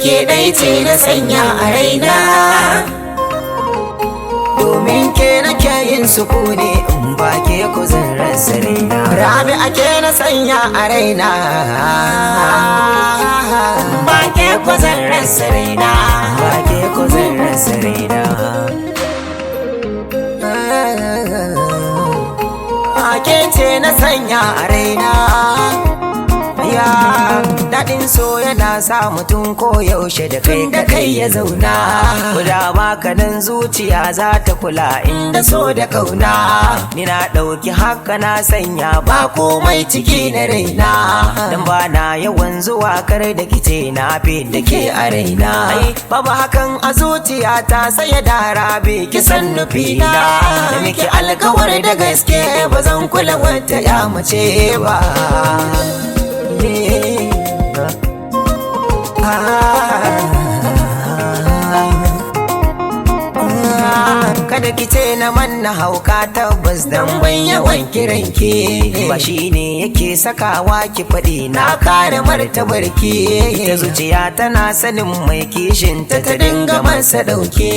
Ke dai ce na sanya a raina, domin ke nake yin sukuni in ba ke ku zan rasa raina. Rabi ake na sanya a raina, ba ke ku zan rasa raina, ba ke ku zan rasa raina. Ake ce na sanya a raina, daɗin so yana sa mutum ko yaushe da kai ya zauna. Kuda baka nan zuciya za ta kula inda so da kauna. Ni na ɗauki haka na sanya ba komai ciki na raina, dan ba na yawan zuwa kar da kice na fi da ke a raina. Babu hakan a zuciya ta saya da rabe kisan nufi na, da miki alkawar da gaske ba zan kula wata ya mace ba. Kada ki ce na manna hauka tabbas dan ban yawan kiranki, ba shi ne yake sakawa ki faɗi na kare martabarki. Ita zuciya tana sanin mai kishin ta dinga masa ɗauke.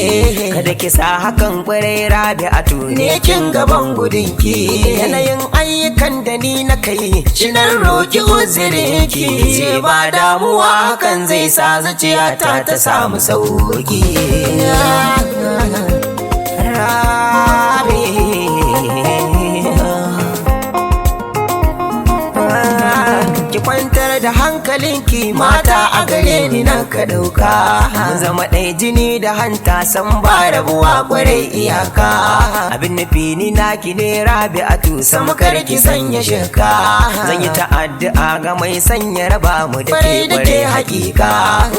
Kada ki sa hakan kwarai Rabi a tune kin gaban gudunki. Yanayin ayyukan da ni na kai shi nan roki uzurinki, ce ba damuwa hakan zai sa zuciya ta samu sauki. Ki kwantar da hankalinki mata a gare ni nan ka ɗauka. Mun zama ɗaya jini da hanta san ba rabuwa kwarai iyaka. Abin nufi ni naki ne Rabi'atu sam kar ki sanya shirka. Zan yi ta'addu'a ga mai sanya raba mu da ke kwarai hakika.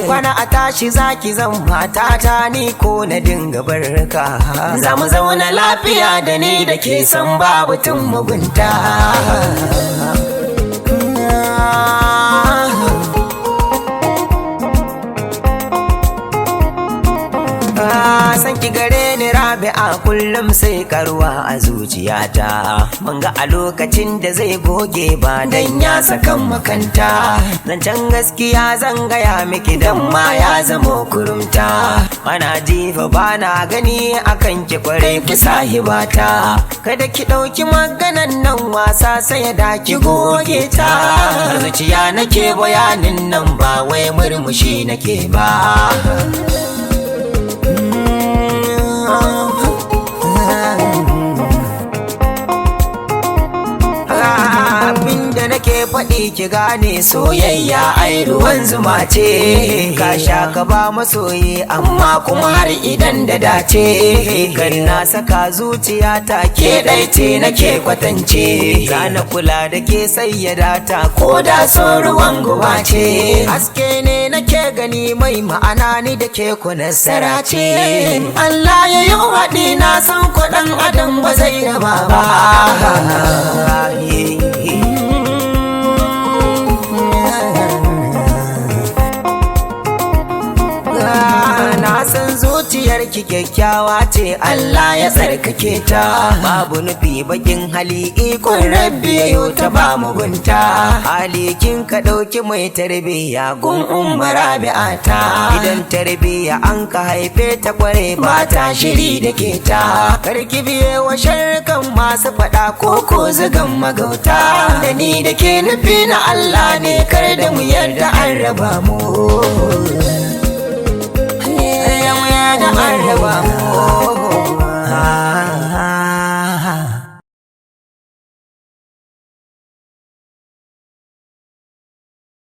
Kwana a tashi zaki zan matata ni ko na dinga barka. Za mu zauna lafiya da ni da ke san babu tun mugunta. San ki gare ni Rabi'a kullum sai karuwa a zuciyata. Mun ga a lokacin da zai goge ba dan ya sakan makanta. Zancen gaskiya zan gaya miki dan ma ya zamo kurumta. Ana jifa bana gani akan ki kware ki sahibata. Kada ki ɗauki maganan nan wasa sai da ki goge ta. Zuciya nake bayanin nan ba wai murmushi nake ba. Abinda nake faɗi ki gane soyayya ai ruwan zuma ce. Ka sha ka ba masoyi amma kuma har idan da dace. Gari na saka zuciya ta ke ɗai ce nake kwatance. Zana kula da ke sayyada ta ko da so ruwan guba ce. Haske ne nake gani mai ma'ana ni da ke ku nasara ce. Allah ya yi haɗi na san kuɗin adam ba zai raba ba. Na san zuciyarki kyakkyawa ce Allah ya tsarkake ta. Babu nufi bakin hali ikon rabbi yayo ta ba mugunta. Halikin ka ɗauki mai tarbiyya gun umma Rabi'ata. Idan tarbiyya an ka haife ta kware ba ta shiri da ke ta. Karki biye wa sharkan masu faɗa ko zugan magauta. Da ni da ke nufi na Allah ne kar da mu yarda an raba mu. Da an raba mu.